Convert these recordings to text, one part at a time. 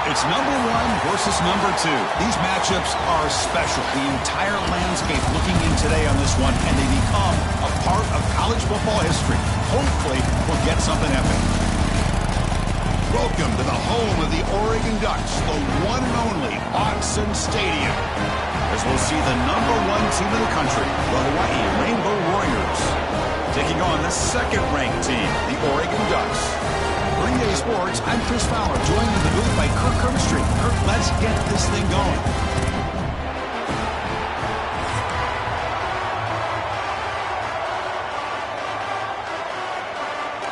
It's number one versus number two. These matchups are special. The entire landscape looking in today on this one, and they become a part of college football history. Hopefully, we'll get something epic. Welcome to the home of the Oregon Ducks, the one and only Autzen Stadium. As we'll see the number one team in the country, the Hawaii Rainbow Warriors, taking on the second-ranked team, the Oregon Ducks. Green Day Sports, I'm Chris Fowler, joined in the booth by Kirk Kirkstreet. Kirk, let's get this thing going.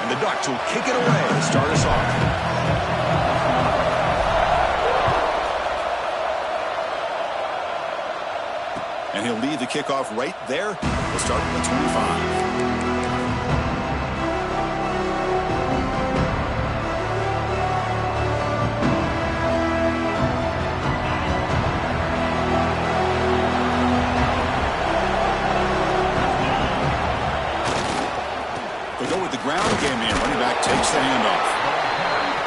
And the Ducks will kick it away to start us off. And he'll lead the kickoff right there. We'll start at the 25. Ground game here. Running back takes the handoff.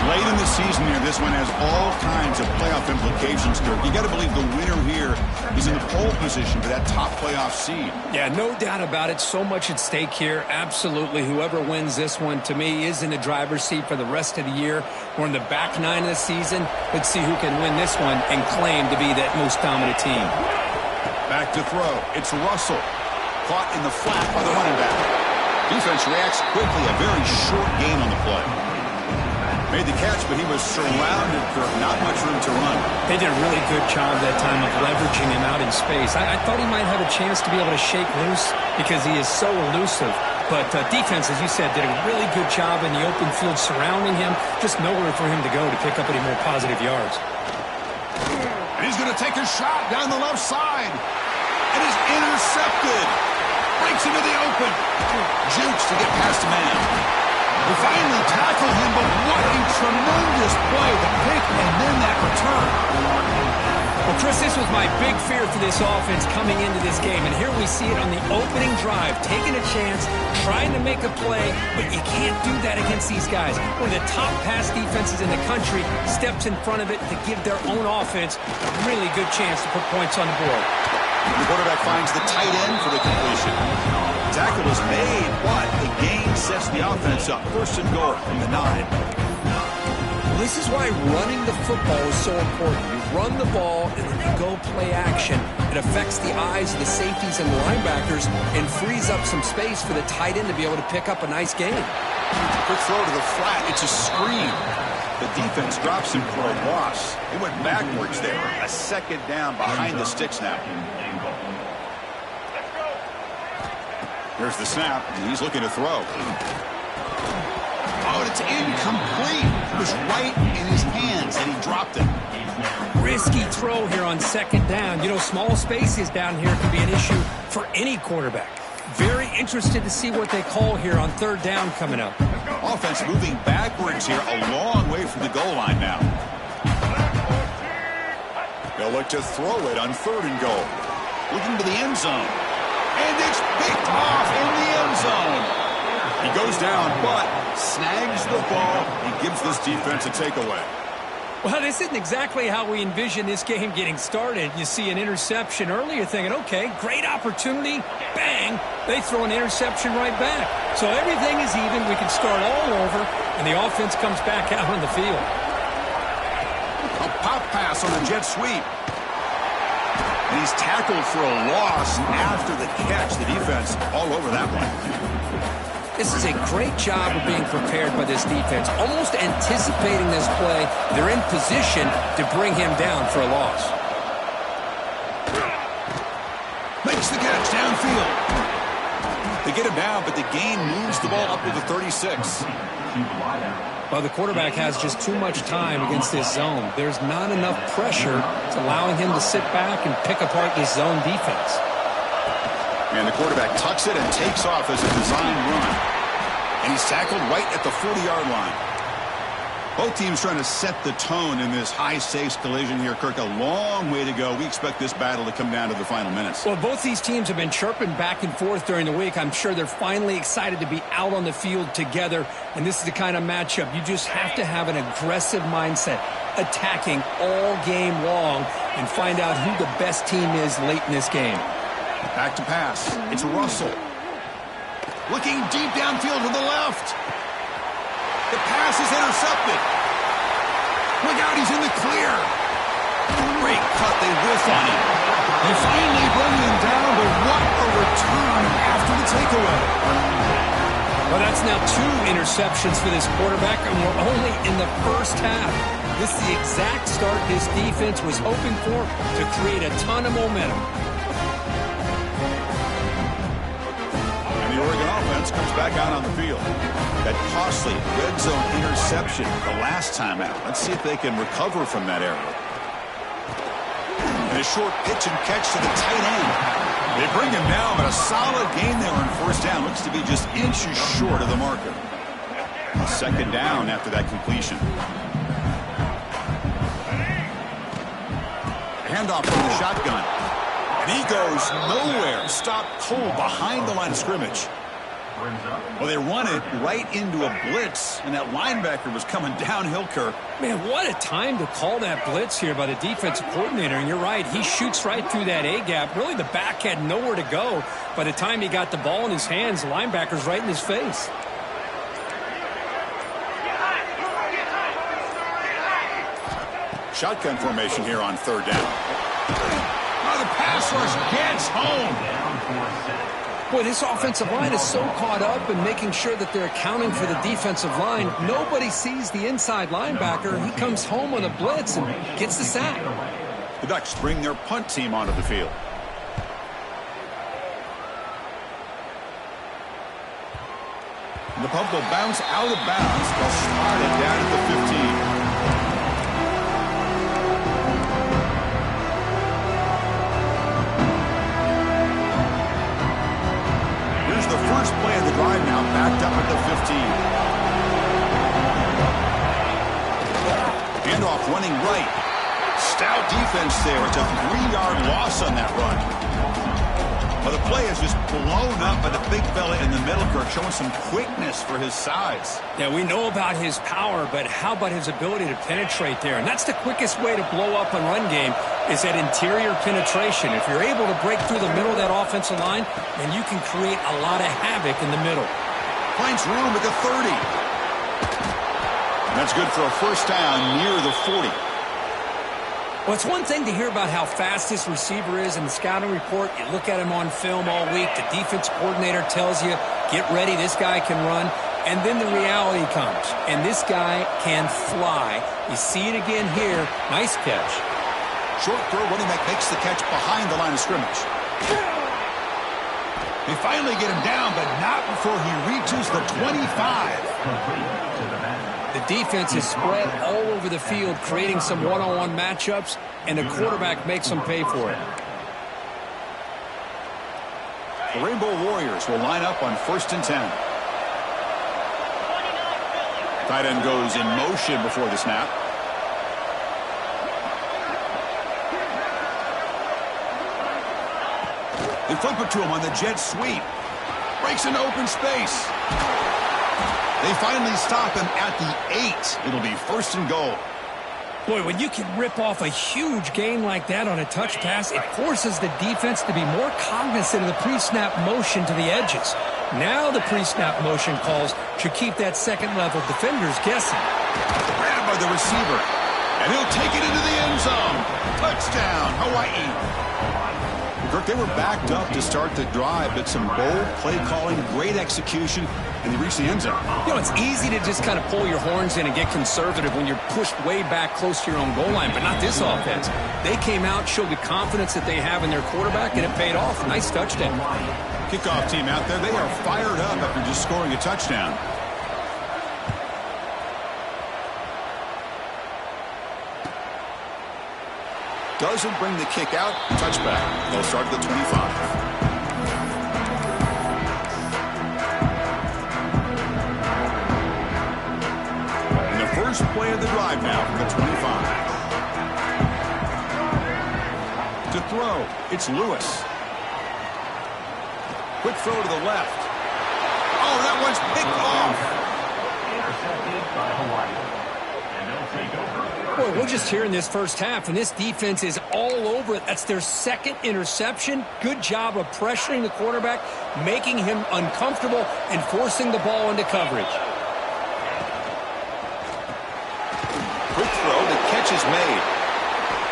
Late in the season here, this one has all kinds of playoff implications, Kirk. You got to believe the winner here is in the pole position for that top playoff seed. Yeah, no doubt about it. So much at stake here. Absolutely. Whoever wins this one, to me, is in the driver's seat for the rest of the year. We're in the back nine of the season. Let's see who can win this one and claim to be that most dominant team. Back to throw. It's Russell. Caught in the flat by the running back. Defense reacts quickly. A very short gain on the play. Made the catch, but he was surrounded for not much room to run. They did a really good job that time of leveraging him out in space. I thought he might have a chance to be able to shake loose because he is so elusive. But defense, as you said, did a really good job in the open field surrounding him. Just nowhere for him to go to pick up any more positive yards. And he's going to take a shot down the left side. And he's intercepted. Breaks into the open. Jukes to get past a man. We finally tackle him, but what a tremendous play. The pick and then that return. Well, Chris, this was my big fear for this offense coming into this game. And here we see it on the opening drive. Taking a chance, trying to make a play, but you can't do that against these guys. One of the top pass defenses in the country steps in front of it to give their own offense a really good chance to put points on the board. The quarterback finds the tight end for the completion. Tackle is made, but the gain sets the offense up. First and goal from the 9. Well, this is why running the football is so important. You run the ball and then you go play action. It affects the eyes of the safeties and the linebackers and frees up some space for the tight end to be able to pick up a nice gain. Quick throw to the flat. It's a screen. The defense drops him for a loss. He went backwards there. A second down behind the sticks now. Here's the snap, and he's looking to throw. Oh, and it's incomplete. It was right in his hands, and he dropped it. Risky throw here on second down. You know, small spaces down here can be an issue for any quarterback. Very interested to see what they call here on third down coming up. Offense moving backwards here, a long way from the goal line now. They'll look to throw it on third and goal. Looking to the end zone. And it's picked off in the end zone. He goes down, but snags the ball and gives this defense a takeaway. Well, this isn't exactly how we envision this game getting started. You see an interception early, you're thinking, okay, great opportunity. Bang, they throw an interception right back. So everything is even. We can start all over, and the offense comes back out on the field. A pop pass on the jet sweep. And he's tackled for a loss after the catch. The defense all over that one. This is a great job of being prepared by this defense. Almost anticipating this play. They're in position to bring him down for a loss. Makes the catch downfield. They get him down, but the gain moves the ball up to the 36. Well, the quarterback has just too much time against this zone. There's not enough pressure to allowing him to sit back and pick apart this zone defense. And the quarterback tucks it and takes off as a design run. And he's tackled right at the 40-yard line. Both teams trying to set the tone in this high-stakes collision here. Kirk, a long way to go. We expect this battle to come down to the final minutes. Well, both these teams have been chirping back and forth during the week. I'm sure they're finally excited to be out on the field together. And this is the kind of matchup you just have to have an aggressive mindset, attacking all game long, and find out who the best team is late in this game. Back to pass. It's Russell. Looking deep downfield to the left. The pass is intercepted. Look out, he's in the clear. Great cut, they whiff on him. They finally bring him down, but what a return after the takeaway. Well, that's now 2 interceptions for this quarterback, and we're only in the first half. This is the exact start this defense was hoping for to create a ton of momentum. And the Oregon offense comes back out on the field. That costly red zone interception the last time out. Let's see if they can recover from that error. And a short pitch and catch to the tight end. They bring him down, but a solid gain there on first down. Looks to be just inches short of the marker. Second down after that completion. Handoff from the shotgun. And he goes nowhere. Stopped cold behind the line of scrimmage. Well, they run it right into a blitz, and that linebacker was coming downhill, Kirk. Man, what a time to call that blitz here by the defensive coordinator. And you're right, he shoots right through that A-gap. Really, the back had nowhere to go. By the time he got the ball in his hands, the linebacker's right in his face. Shotgun formation here on third down. Oh, the pass rush gets home. Boy, this offensive line is so caught up in making sure that they're accounting for the defensive line. Nobody sees the inside linebacker. He comes home on a blitz and gets the sack. The Ducks bring their punt team onto the field. The punt will bounce out of bounds. They'll start it down at the 15. First play of the drive now, backed up at the 15. Handoff running right. Stout defense there. It's a 3-yard loss on that run. Well, the play is just blown up by the big fella in the middle, Kirk, showing some quickness for his size. Yeah, we know about his power, but how about his ability to penetrate there? And that's the quickest way to blow up a run game, is that interior penetration. If you're able to break through the middle of that offensive line, then you can create a lot of havoc in the middle. Finds room at the 30. And that's good for a first down near the 40. Well, it's one thing to hear about how fast this receiver is in the scouting report. You look at him on film all week. The defense coordinator tells you, get ready, this guy can run. And then the reality comes, and this guy can fly. You see it again here. Nice catch. Short throw, running back makes the catch behind the line of scrimmage. They finally get him down, but not before he reaches the 25. The defense is spread all over the field, creating some one-on-one matchups, and the quarterback makes them pay for it. The Rainbow Warriors will line up on 1st and 10. Tight end goes in motion before the snap. They flip it to him on the jet sweep. Breaks into open space. They finally stop him at the 8. It'll be 1st and goal. Boy, when you can rip off a huge gain like that on a touch pass, it forces the defense to be more cognizant of the pre-snap motion to the edges. Now the pre-snap motion calls should keep that second-level defenders guessing. Grabbed by the receiver, and he'll take it into the end zone. Touchdown, Hawaii. Kirk, they were backed up to start the drive, but some bold play calling, great execution, and they reached the end zone. You know, it's easy to just kind of pull your horns in and get conservative when you're pushed way back close to your own goal line, but not this offense. They came out, showed the confidence that they have in their quarterback, and it paid off. Nice touchdown. Kickoff team out there, they are fired up after just scoring a touchdown. Doesn't bring the kick out. Touchback. They'll start at the 25. And the first play of the drive now from the 25. To throw, it's Lewis. Quick throw to the left. Oh, that one's picked off. Intercepted by Hawaii. And they'll take over. Boy, we're just here in this first half, and this defense is all over it. That's their second interception. Good job of pressuring the quarterback, making him uncomfortable, and forcing the ball into coverage. Quick throw, the catch is made.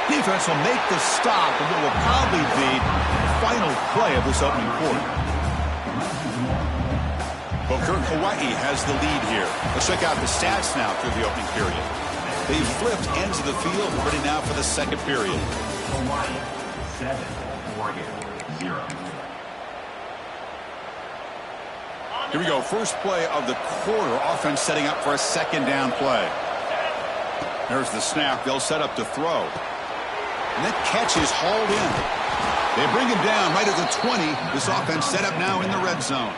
Defense will make the stop, and it will probably be the final play of this opening quarter. Booker, Hawaii has the lead here. Let's check out the stats now through the opening period. They've flipped ends of the field, ready now for the second period. Hawaii 7, Oregon 0. Here we go. First play of the quarter. Offense setting up for a second down play. There's the snap. They'll set up to throw. And that catch is hauled in. They bring him down right at the 20. This offense set up now in the red zone.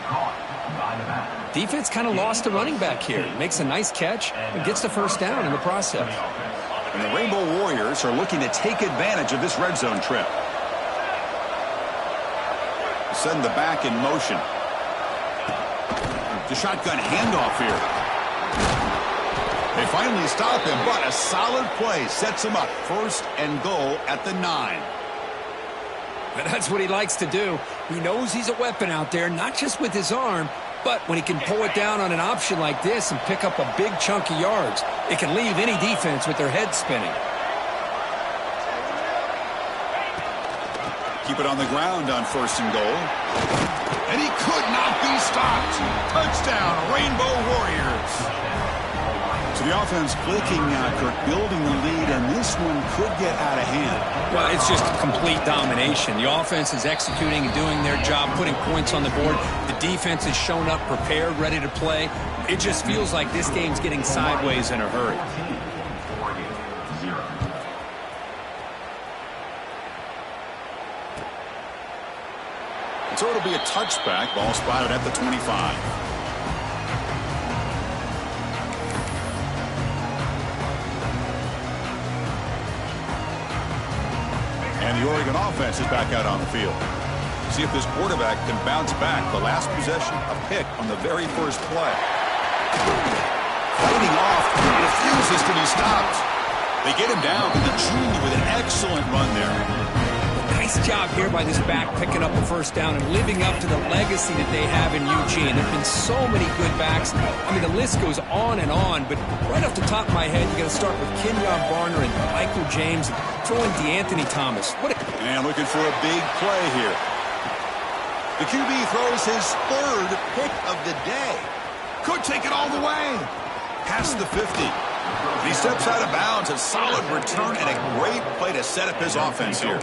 Defense kind of lost a running back here. Makes a nice catch and gets the first down in the process. And the Rainbow Warriors are looking to take advantage of this red zone trip. Send the back in motion. The shotgun handoff here. They finally stop him, but a solid play sets him up. First and goal at the 9. But that's what he likes to do. He knows he's a weapon out there, not just with his arm, but when he can pull it down on an option like this and pick up a big chunk of yards, it can leave any defense with their head spinning. Keep it on the ground on first and goal. And he could not be stopped. Touchdown, Rainbow Warriors. So the offense clicking now, Kirk, building the lead, and this one could get out of hand. Well, it's just complete domination. The offense is executing and doing their job, putting points on the board. The defense has shown up, prepared, ready to play. It just feels like this game's getting sideways in a hurry. And so it'll be a touchback. Ball spotted at the 25. And the Oregon offense is back out on the field. See if this quarterback can bounce back. The last possession, a pick on the very first play. Fighting off, refuses to be stopped. They get him down to the junior with an excellent run there. Nice job here by this back picking up the first down and living up to the legacy that they have in Eugene. There have been so many good backs. I mean, the list goes on and on, but right off the top of my head, you got to start with Kenyon Barner and Michael James, throwing DeAnthony Thomas. And looking for a big play here. The QB throws his third pick of the day. Could take it all the way. Past the 50. He steps out of bounds. A solid return and a great play to set up his offense here.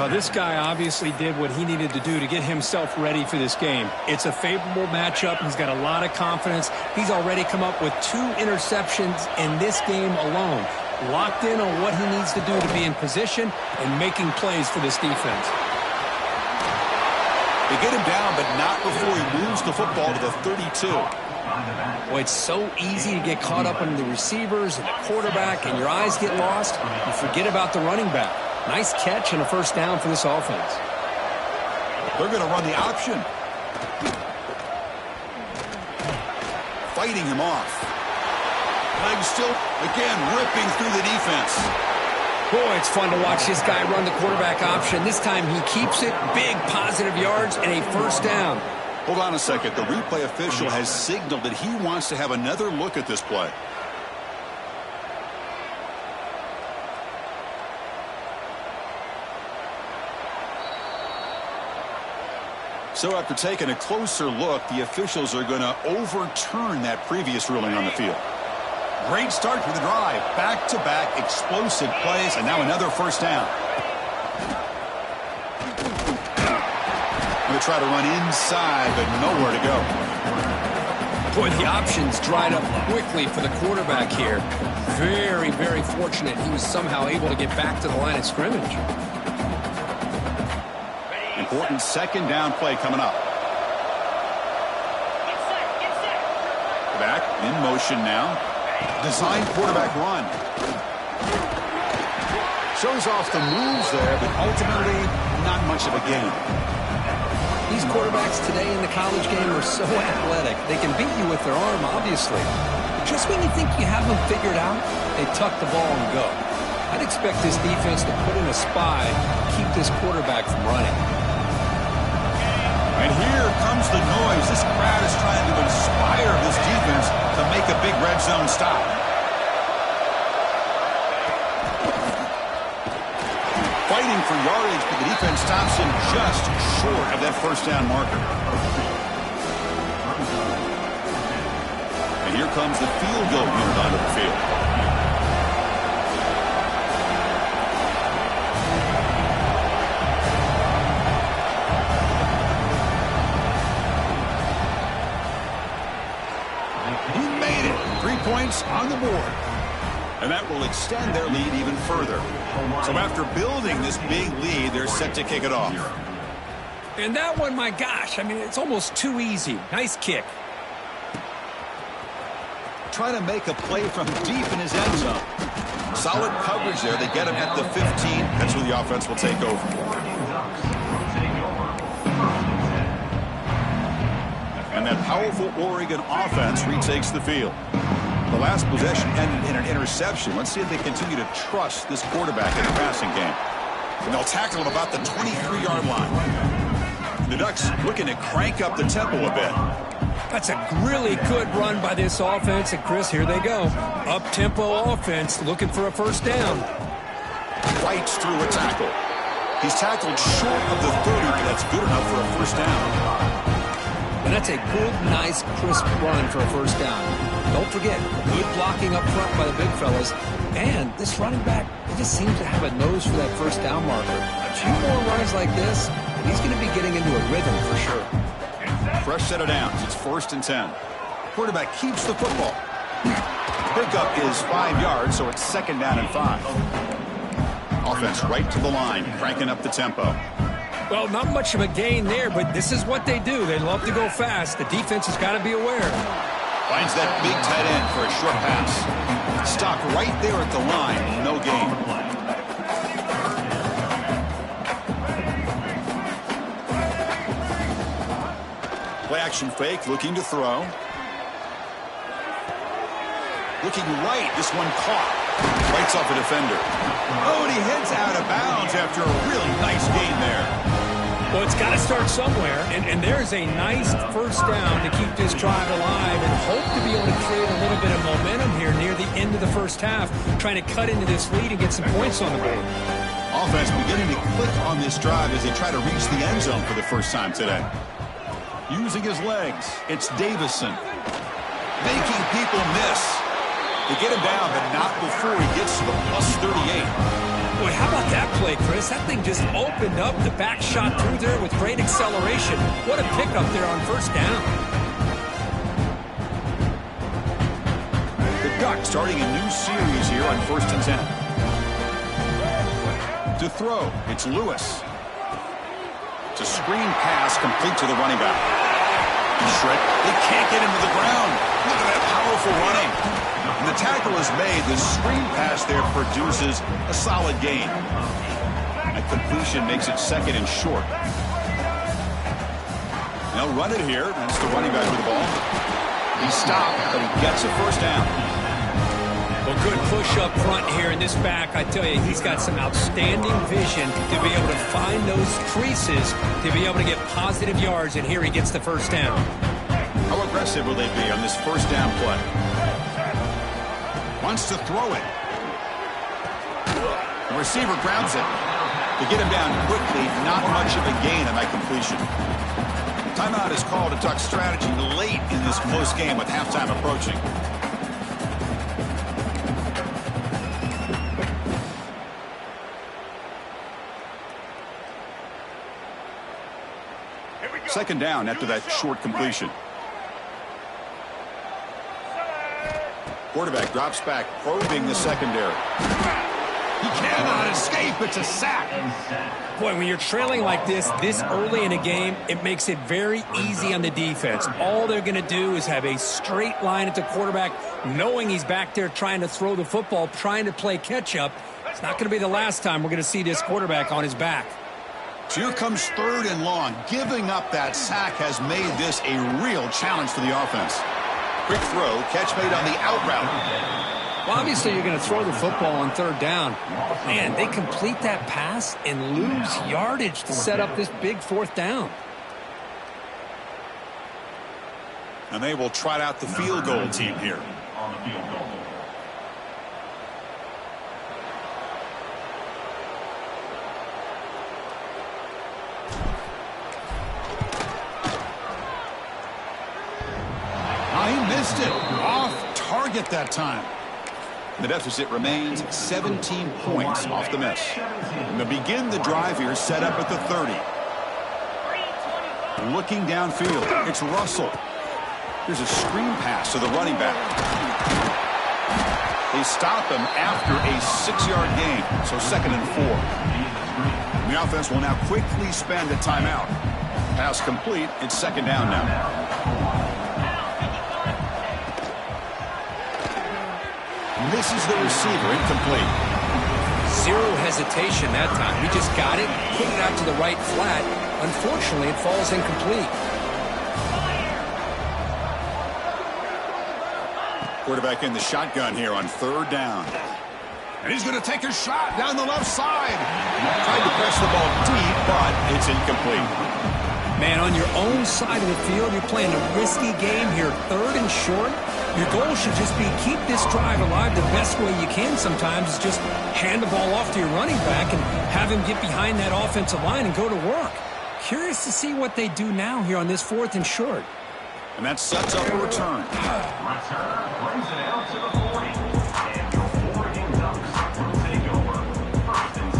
This guy obviously did what he needed to do to get himself ready for this game. It's a favorable matchup. He's got a lot of confidence. He's already come up with 2 interceptions in this game alone. Locked in on what he needs to do to be in position and making plays for this defense. They get him down, but not before he moves the football to the 32. Boy, it's so easy to get caught up on the receivers and the quarterback, and your eyes get lost. You forget about the running back. Nice catch and a first down for this offense. They're going to run the option. Fighting him off. Legs still, again, ripping through the defense. Boy, it's fun to watch this guy run the quarterback option. This time he keeps it. Big positive yards and a first down. Hold on a second. The replay official has signaled that he wants to have another look at this play. So after taking a closer look, the officials are going to overturn that previous ruling on the field. Great start to the drive. Back-to-back explosive plays, and now another first down. Going to try to run inside, but nowhere to go. Boy, the options dried up quickly for the quarterback here. Very, very fortunate he was somehow able to get back to the line of scrimmage. Important second down play coming up. Back in motion now. Design quarterback run. Shows off the moves there, but ultimately not much of a gain. These quarterbacks today in the college game are so athletic. They can beat you with their arm, obviously. But just when you think you have them figured out, they tuck the ball and go. I'd expect this defense to put in a spy to keep this quarterback from running. And here comes the noise. This crowd is trying to inspire this defense to make a big red zone stop. Fighting for yardage, but the defense stops him just short of that first down marker. And here comes the field goal unit onto the field. He made it. 3 points on the board. And that will extend their lead even further. So after building this big lead, they're set to kick it off. And that one, my gosh, I mean, it's almost too easy. Nice kick. Trying to make a play from deep in his end zone. Solid coverage there. They get him at the 15. That's where the offense will take over. And that powerful Oregon offense retakes the field. The last possession ended in an interception. Let's see if they continue to trust this quarterback in the passing game. And they'll tackle him about the 23-yard line. The Ducks looking to crank up the tempo a bit. That's a really good run by this offense. And, Chris, here they go. Up-tempo offense looking for a first down. Fights through a tackle. He's tackled short of the 30, but that's good enough for a first down. And that's a good, nice, crisp run for a first down. Don't forget, good blocking up front by the big fellas. And this running back, he just seems to have a nose for that first down marker. A few more runs like this, and he's going to be getting into a rhythm for sure. Fresh set of downs. It's 1st and 10. Quarterback keeps the football. Pickup is 5 yards, so it's 2nd down and 5. Offense right to the line, cranking up the tempo. Well, not much of a gain there, but this is what they do. They love to go fast. The defense has got to be aware. Finds that big tight end for a short pass. Stop right there at the line. No gain. Play action fake, looking to throw. Looking right, this one caught. Bites off a defender. Oh, and he heads out of bounds after a really nice gain there. Well, it's got to start somewhere, and there's a nice first down to keep this drive alive and hope to be able to create a little bit of momentum here near the end of the first half, trying to cut into this lead and get some points on the board. Offense beginning to click on this drive as they try to reach the end zone for the first time today. Using his legs, it's Davison. Making people miss. They get him down, but not before he gets to the +38. Boy, how about that play, Chris? That thing just opened up. The back shot through there with great acceleration. What a pickup there on first down. The Ducks starting a new series here on 1st and 10. To throw, it's Lewis. It's a screen pass complete to the running back. Shred. They can't get him to the ground. Look at that powerful running. And the tackle is made. The screen pass there produces a solid gain. That completion makes it 2nd and short. They'll run it here. That's the running back with the ball. He stopped, but he gets a first down. Well, good push up front here in this back. I tell you, he's got some outstanding vision to be able to find those creases to be able to get positive yards, and here he gets the first down. How aggressive will they be on this first down play? Wants to throw it. The receiver grabs it. To get him down quickly, not much of a gain on that completion. Timeout is called a Duck strategy late in this close game with halftime approaching. Second down after that short completion. Quarterback drops back, probing the secondary. He cannot escape. It's a sack. Boy, when you're trailing like this early in a game, it makes it very easy on the defense. All they're going to do is have a straight line at the quarterback, knowing he's back there trying to throw the football, trying to play catch-up. It's not going to be the last time we're going to see this quarterback on his back. So here comes 3rd and long. Giving up that sack has made this a real challenge for the offense. Quick throw, catch made on the out route. Well, obviously you're going to throw the football on 3rd down. Man, they complete that pass and lose yardage to set up this big 4th down. And they will trot out the field goal team here. On the field goal. He missed it. Off target that time. The deficit remains 17 points off the miss. And to begin the drive here, set up at the 30. Looking downfield, it's Russell. Here's a screen pass to the running back. They stop him after a 6-yard gain, so 2nd and 4. The offense will now quickly spend a timeout. Pass complete, it's 2nd down now. Misses the receiver, incomplete. Zero hesitation that time. He just got it, put it out to the right flat. Unfortunately, it falls incomplete. Quarterback in the shotgun here on 3rd down. And he's going to take a shot down the left side. Tried to press the ball deep, but it's incomplete. Man, on your own side of the field, you're playing a risky game here. 3rd and short. Your goal should just be keep this drive alive the best way you can sometimes is just hand the ball off to your running back and have him get behind that offensive line and go to work. Curious to see what they do now here on this 4th and short. And that sets up a return. Return brings it out to the 40. And your Oregon Ducks will take over 1st and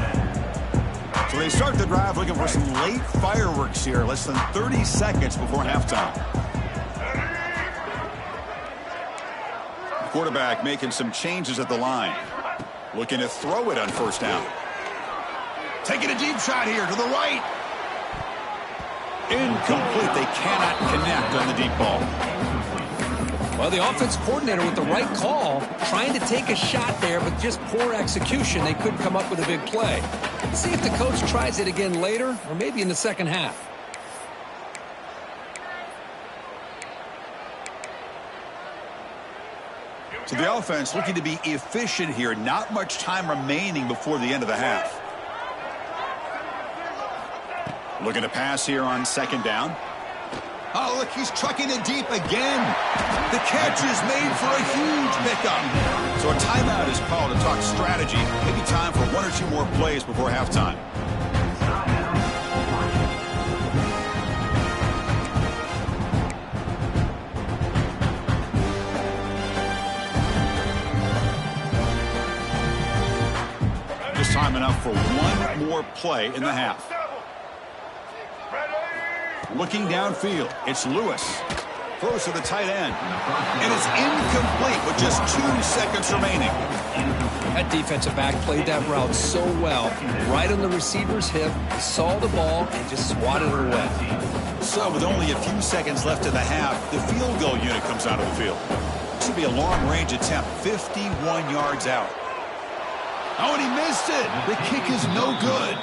10. So they start the drive looking for some late fireworks here. Less than 30 seconds before halftime. Quarterback making some changes at the line. Looking to throw it on 1st down. Taking a deep shot here to the right. Incomplete. They cannot connect on the deep ball. Well, the offense coordinator with the right call, trying to take a shot there, but just poor execution. They couldn't come up with a big play. Let's see if the coach tries it again later or maybe in the 2nd half. So the offense looking to be efficient here. Not much time remaining before the end of the half. Looking to pass here on 2nd down. Oh, look, he's trucking it deep again. The catch is made for a huge pickup. So a timeout is called to talk strategy. Maybe time for 1 or 2 more plays before halftime. Time enough for 1 more play in the half. Looking downfield, it's Lewis. Throws to the tight end. And it's incomplete with just 2 seconds remaining. That defensive back played that route so well. Right on the receiver's hip, saw the ball, and just swatted it away. So with only a few seconds left in the half, the field goal unit comes out of the field. This will be a long-range attempt, 51 yards out. Oh, and he missed it. The kick is no good.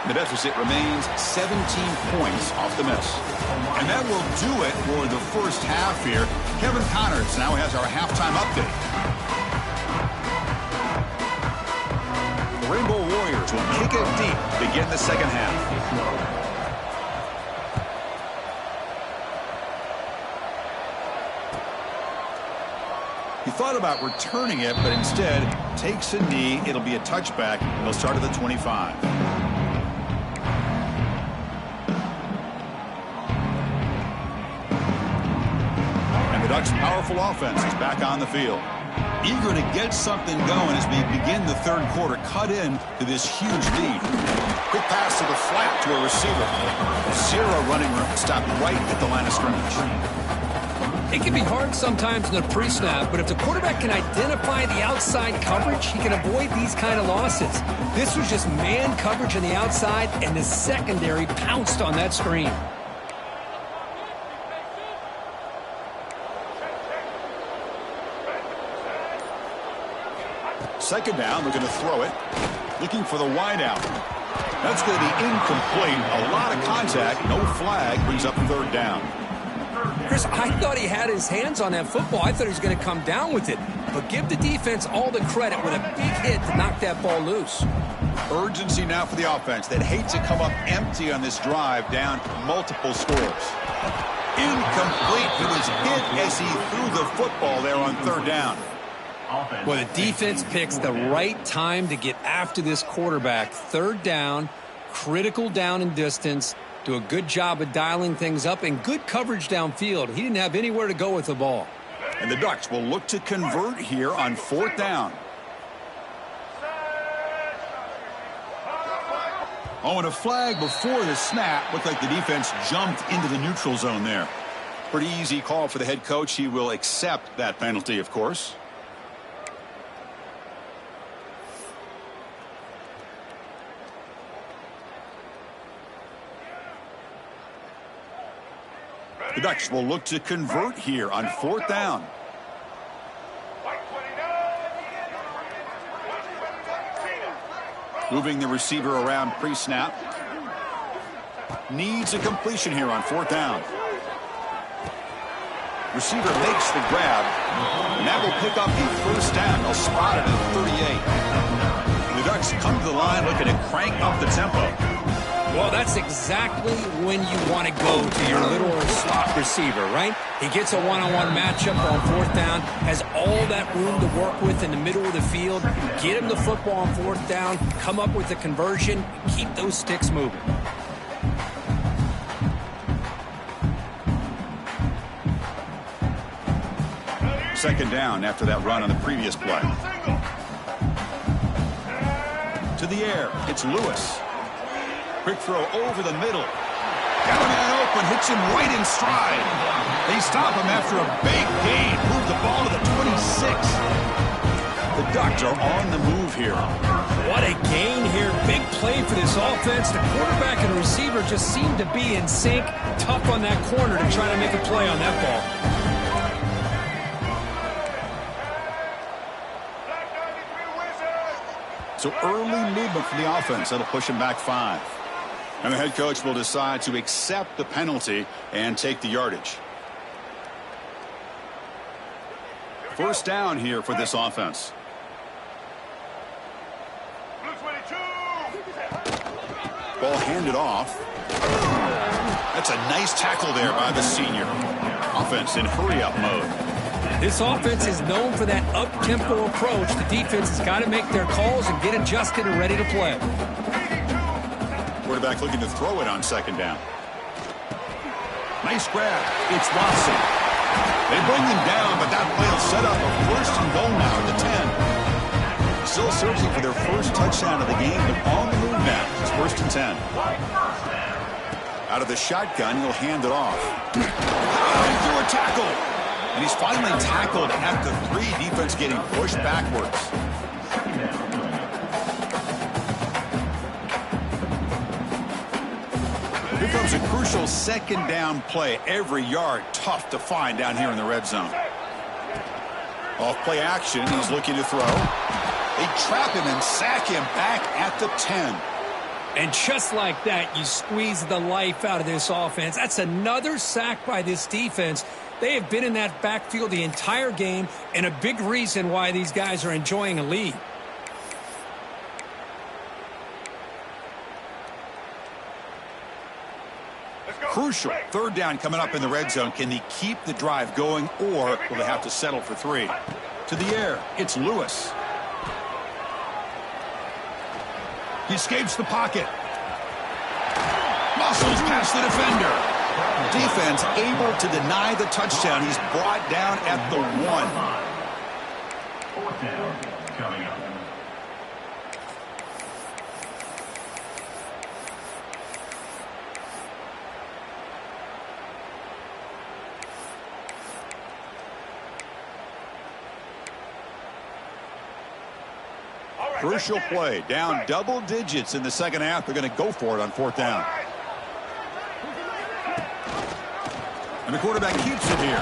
The deficit remains 17 points off the miss. And that will do it for the 1st half here. Kevin Connors now has our halftime update. The Rainbow Warriors will kick it deep to begin the 2nd half. He thought about returning it, but instead takes a knee. It'll be a touchback. They'll start at the 25. And the Ducks' powerful offense is back on the field. Eager to get something going as we begin the 3rd quarter. Cut in to this huge lead. Quick pass to the flat to a receiver. Zero running room. Stopped right at the line of scrimmage. It can be hard sometimes in the pre-snap, but if the quarterback can identify the outside coverage, he can avoid these kind of losses. This was just man coverage on the outside, and the secondary pounced on that screen. Second down, they're going to throw it. Looking for the wide out. That's going to be incomplete. A lot of contact, no flag, brings up third down. Chris, I thought he had his hands on that football. I thought he was going to come down with it. But give the defense all the credit with a big hit to knock that ball loose. Urgency now for the offense. They'd hate to come up empty on this drive, down multiple scores. Incomplete. He was hit as he threw the football there on third down. Well, the defense picks the right time to get after this quarterback. Third down, critical down and distance. Do a good job of dialing things up and good coverage downfield. He didn't have anywhere to go with the ball. And the Ducks will look to convert here on fourth down. Oh, and a flag before the snap. Looked like the defense jumped into the neutral zone there. Pretty easy call for the head coach. He will accept that penalty, of course. The Ducks will look to convert here on fourth down. Moving the receiver around pre-snap. Needs a completion here on fourth down. Receiver makes the grab. And that will pick up the first down. They'll spot it at 38. The Ducks come to the line looking to crank up the tempo. Well, that's exactly when you want to go to your little slot receiver, right? He gets a one-on-one matchup on fourth down, has all that room to work with in the middle of the field. Get him the football on fourth down, come up with a conversion, keep those sticks moving. Second down after that run on the previous play. To the air, it's Lewis. Quick throw over the middle. Got a man open, hits him right in stride. They stop him after a big gain. Move the ball to the 26. The Ducks are on the move here. What a gain here. Big play for this offense. The quarterback and receiver just seem to be in sync. Tough on that corner to try to make a play on that ball. So early movement from the offense. That'll push him back 5. And the head coach will decide to accept the penalty and take the yardage. First down here for this offense. Ball handed off. That's a nice tackle there by the senior. Offense in hurry-up mode. This offense is known for that up-tempo approach. The defense has got to make their calls and get adjusted and ready to play. Quarterback looking to throw it on second down. Nice grab. It's Watson. They bring him down, but that play will set up a first and goal now at the 10. Still searching for their first touchdown of the game, but on the move now. It's first and 10. Out of the shotgun, he'll hand it off. Through a tackle. And he's finally tackled at the 3. Defense getting pushed backwards. Here comes a crucial second down play. Every yard tough to find down here in the red zone. Off play action. He's looking to throw. They trap him and sack him back at the 10. And just like that, you squeeze the life out of this offense. That's another sack by this defense. They have been in that backfield the entire game, and a big reason why these guys are enjoying a lead. Crucial. Third down coming up in the red zone. Can they keep the drive going, or will they have to settle for 3? To the air, it's Lewis. He escapes the pocket. Muscles past the defender. Defense able to deny the touchdown. He's brought down at the 1. Fourth down coming up. Crucial play. Down double digits in the second half. They're going to go for it on 4th down. And the quarterback keeps it here.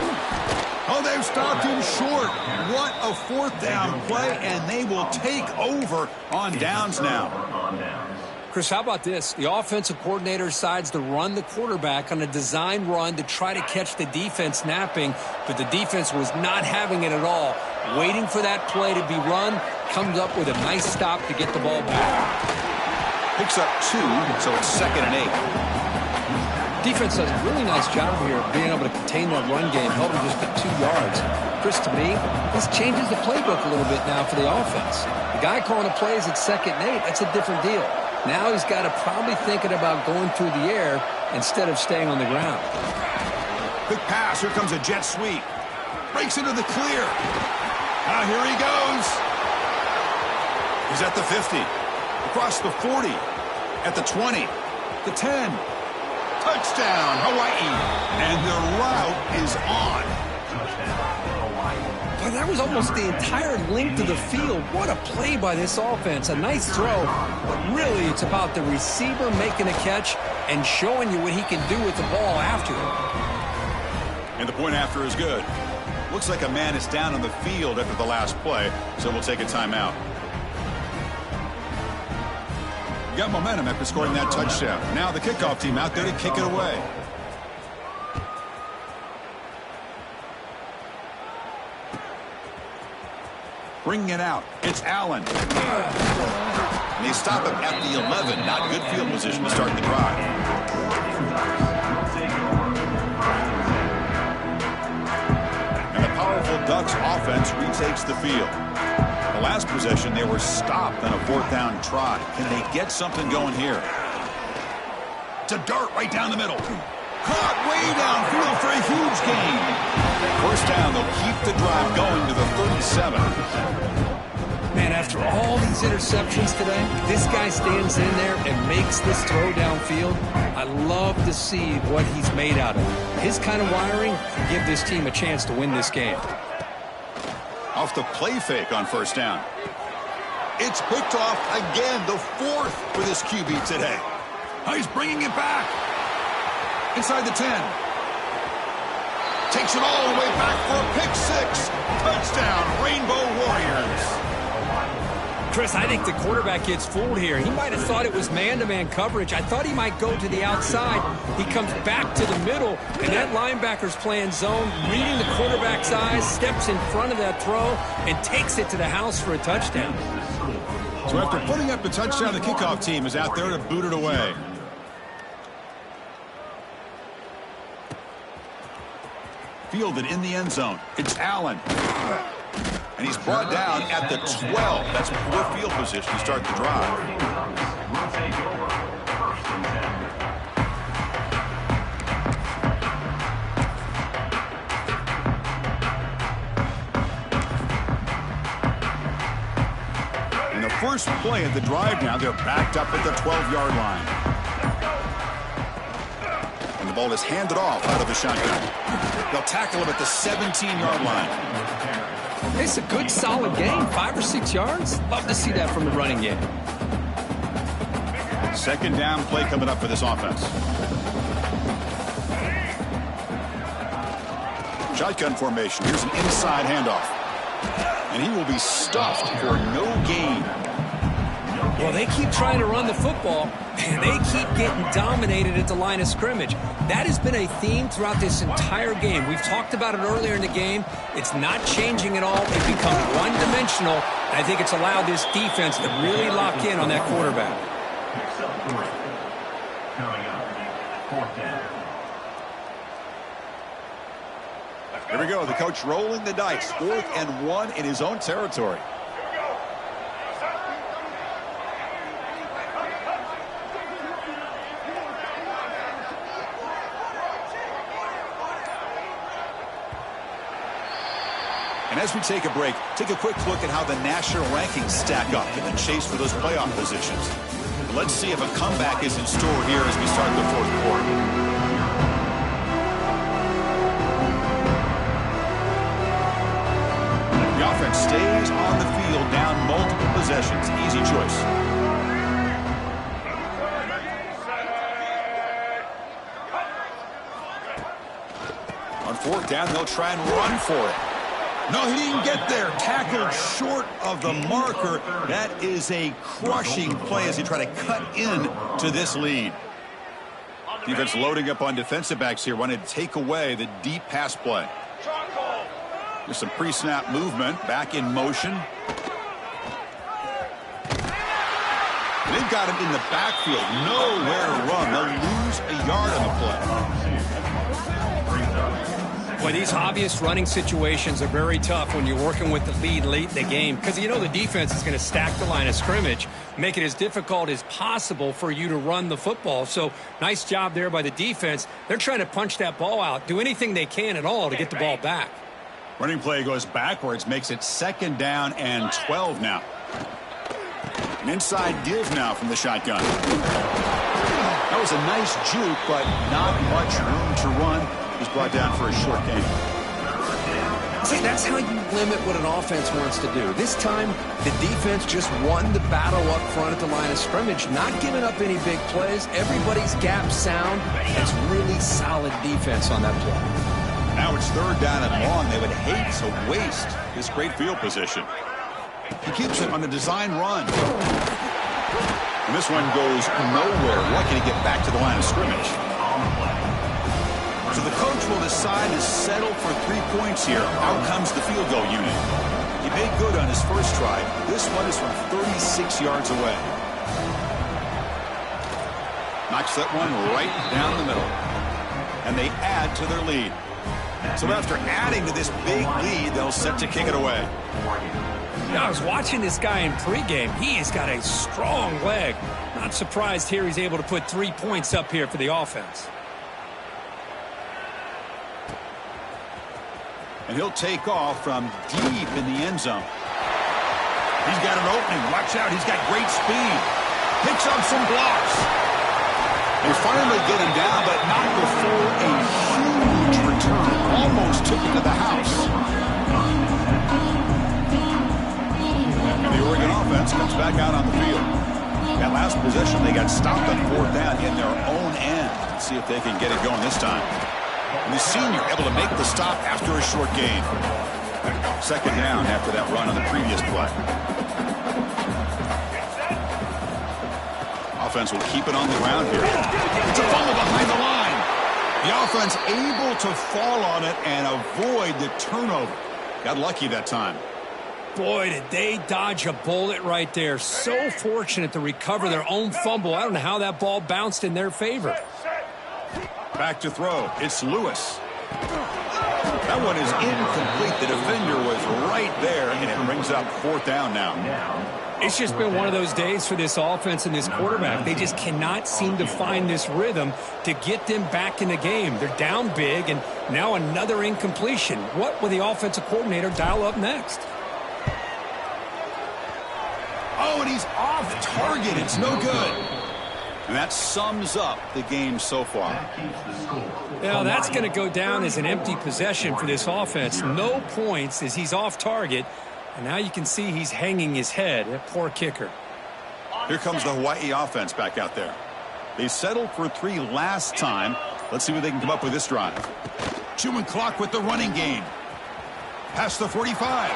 Oh, they've stopped him short. What a 4th down play, and they will take over on downs now. Chris, how about this? The offensive coordinator decides to run the quarterback on a design run to try to catch the defense napping, but the defense was not having it at all. Waiting for that play to be run, comes up with a nice stop to get the ball back. Picks up 2, so it's 2nd and 8. Defense does a really nice job here of being able to contain that run game, held him just to 2 yards. Chris, to me, this changes the playbook a little bit now for the offense. The guy calling the plays at 2nd and 8, that's a different deal. Now he's got to probably thinking about going through the air instead of staying on the ground. Quick pass. Here comes a jet sweep. Breaks into the clear. Now here he goes. He's at the 50. Across the 40. At the 20. The 10. Touchdown, Hawaii. And the route is on. But that was almost the entire length of the field. What a play by this offense. A nice throw. But really, it's about the receiver making a catch and showing you what he can do with the ball after it. And the point after is good. Looks like a man is down on the field after the last play, so we'll take a timeout. Got momentum after scoring that touchdown. Now the kickoff team out there to kick it away. Bringing it out. It's Allen. And they stop him at the 11. Not good field position to start the drive. And the powerful Ducks offense retakes the field. The last possession, they were stopped on a 4th down try. Can they get something going here? It's a dart right down the middle. Caught way downfield for a huge gain. 1st down, they'll keep the drive going to the 37. Man, after all these interceptions today, this guy stands in there and makes this throw downfield. I love to see what he's made out of. His kind of wiring can give this team a chance to win this game. Off the play fake on 1st down. It's picked off again, the 4th for this QB today. Oh, he's bringing it back. Inside the 10. Takes it all the way back for a pick 6. Touchdown, Rainbow Warriors. Chris, I think the quarterback gets fooled here. He might have thought it was man-to-man coverage. I thought he might go to the outside. He comes back to the middle, and that linebacker's playing zone, reading the quarterback's eyes, steps in front of that throw, and takes it to the house for a touchdown. So after putting up the touchdown, the kickoff team is out there to boot it away. Fielded in the end zone. It's Allen. And he's brought down at the 12. That's poor field position to start the drive. And the first play of the drive now, they're backed up at the 12-yard line. And the ball is handed off out of the shotgun. They'll tackle him at the 17-yard line. It's a good, solid game. 5 or 6 yards. Love to see that from the running game. 2nd down play coming up for this offense. Shotgun formation. Here's an inside handoff. And he will be stuffed for no gain. Well, they keep trying to run the football, and they keep getting dominated at the line of scrimmage. That has been a theme throughout this entire game. We've talked about it earlier in the game. It's not changing at all. It becomes one-dimensional. I think it's allowed this defense to really lock in on that quarterback. Coming up, 4th down. Here we go. The coach rolling the dice. 4th and 1 in his own territory. And as we take a break, take a quick look at how the national rankings stack up in the chase for those playoff positions. Let's see if a comeback is in store here as we start the 4th quarter. The offense stays on the field down multiple possessions. Easy choice. On fourth down, they'll try and run for it. No, he didn't get there. Tackled short of the marker. That is a crushing play as they try to cut in to this lead. Defense loading up on defensive backs here, wanted to take away the deep pass play. There's some pre-snap movement, back in motion. They've got him in the backfield, nowhere to run. They'll lose a yard on the play. Well, these obvious running situations are very tough when you're working with the lead late in the game because you know the defense is going to stack the line of scrimmage, make it as difficult as possible for you to run the football. So nice job there by the defense. They're trying to punch that ball out, do anything they can at all to get the ball back. Running play goes backwards, makes it 2nd down and 12 now. An inside give now from the shotgun. That was a nice juke, but not much room to run. He's brought down for a short gain. See, that's how you limit what an offense wants to do. This time, the defense just won the battle up front at the line of scrimmage, not giving up any big plays. Everybody's gap sound. It's really solid defense on that play. Now it's 3rd down and long. They would hate to waste this great field position. He keeps it on the design run. And this one goes nowhere. Lucky to get back to the line of scrimmage. So the coach will decide to settle for 3 points here. Out comes the field goal unit. He made good on his first try. This one is from 36 yards away. Knocks that one right down the middle. And they add to their lead. So after adding to this big lead, they'll set to kick it away. Yeah, I was watching this guy in pregame. He has got a strong leg. Not surprised here he's able to put 3 points up here for the offense. And he'll take off from deep in the end zone. He's got an opening. Watch out. He's got great speed. Picks up some blocks. They finally get him down, but not before a huge return. Almost took him to the house. And the Oregon offense comes back out on the field. That last possession, they got stopped on 4th down in their own end. Let's see if they can get it going this time. And the senior able to make the stop after a short gain. 2nd down after that run on the previous play. Offense will keep it on the ground here. It's a fumble behind the line. The offense able to fall on it and avoid the turnover. Got lucky that time. Boy, did they dodge a bullet right there. So fortunate to recover their own fumble. I don't know how that ball bounced in their favor. Back to throw. It's Lewis. That one is incomplete. The defender was right there, and it brings up 4th down now. It's just been one of those days for this offense and this quarterback. They just cannot seem to find this rhythm to get them back in the game. They're down big, and now another incompletion. What will the offensive coordinator dial up next? Oh, and he's off target. It's no good. And that sums up the game so far. Now, that's going to go down as an empty possession for this offense. No points as he's off target. And now you can see he's hanging his head. That poor kicker. Here comes the Hawaii offense back out there. They settled for 3 last time. Let's see what they can come up with this drive. Chewing clock with the running game. Past the 45.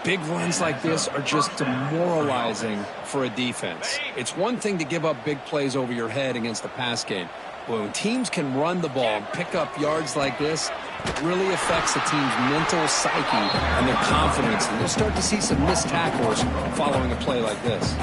Big runs like this are just demoralizing for a defense. It's one thing to give up big plays over your head against the pass game. But when teams can run the ball and pick up yards like this, it really affects the team's mental psyche and their confidence. And you'll start to see some missed tackles following a play like this.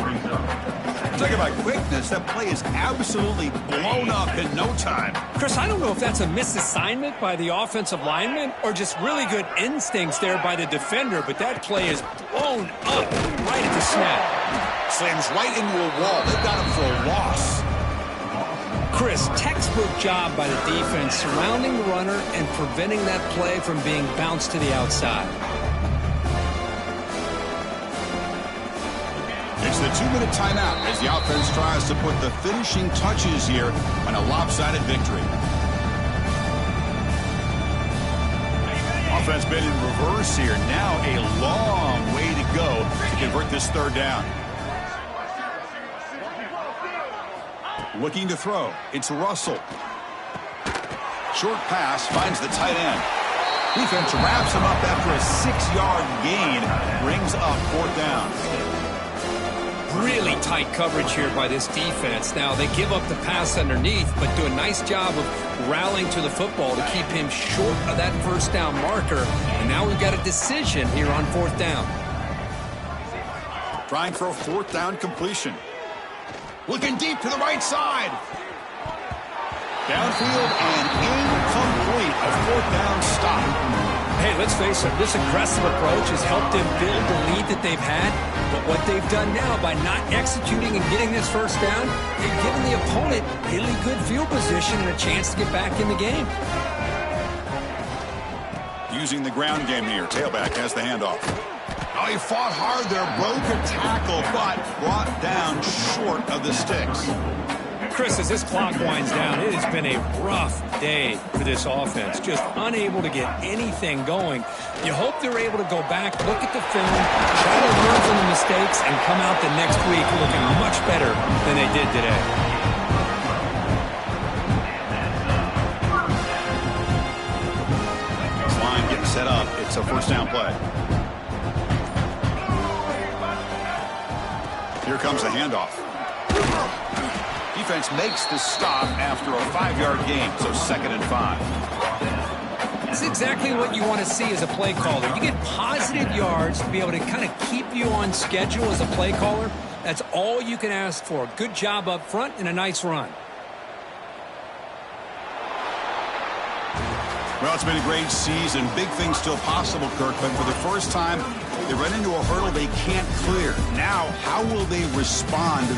Talking about quickness, that play is absolutely blown up in no time. Chris, I don't know if that's a misassignment by the offensive lineman or just really good instincts there by the defender, but that play is blown up right at the snap. Slams right into a wall. They've got him for a loss. Chris, textbook job by the defense surrounding the runner and preventing that play from being bounced to the outside. It's the 2-minute timeout as the offense tries to put the finishing touches here on a lopsided victory. Offense been in reverse here. Now a long way to go to convert this third down. Looking to throw. It's Russell. Short pass finds the tight end. Defense wraps him up after a 6-yard gain. Brings up fourth down. Really tight coverage here by this defense. Now, they give up the pass underneath, but do a nice job of rallying to the football to keep him short of that first down marker. And now we've got a decision here on fourth down. Trying for a fourth down completion. Looking deep to the right side. Downfield and incomplete. A fourth down stop. Hey, let's face it, this aggressive approach has helped them build the lead that they've had. But what they've done now by not executing and getting this first down, they've given the opponent really good field position and a chance to get back in the game. Using the ground game here. Tailback has the handoff. Oh, he fought hard there. Broke a tackle, but brought down short of the sticks. Chris, as this clock winds down, it has been a rough day for this offense. Just unable to get anything going. You hope they're able to go back, look at the film, try to learn from the mistakes, and come out the next week looking much better than they did today. This line getting set up. It's a first down play. Here comes the handoff. Defense makes the stop after a 5-yard gain, so 2nd and 5. It's exactly what you want to see as a play caller. You get positive yards to be able to kind of keep you on schedule as a play caller. That's all you can ask for. Good job up front and a nice run. Well, it's been a great season. Big things still possible, Kirk, but for the first time, they run into a hurdle they can't clear. Now, how will they respond to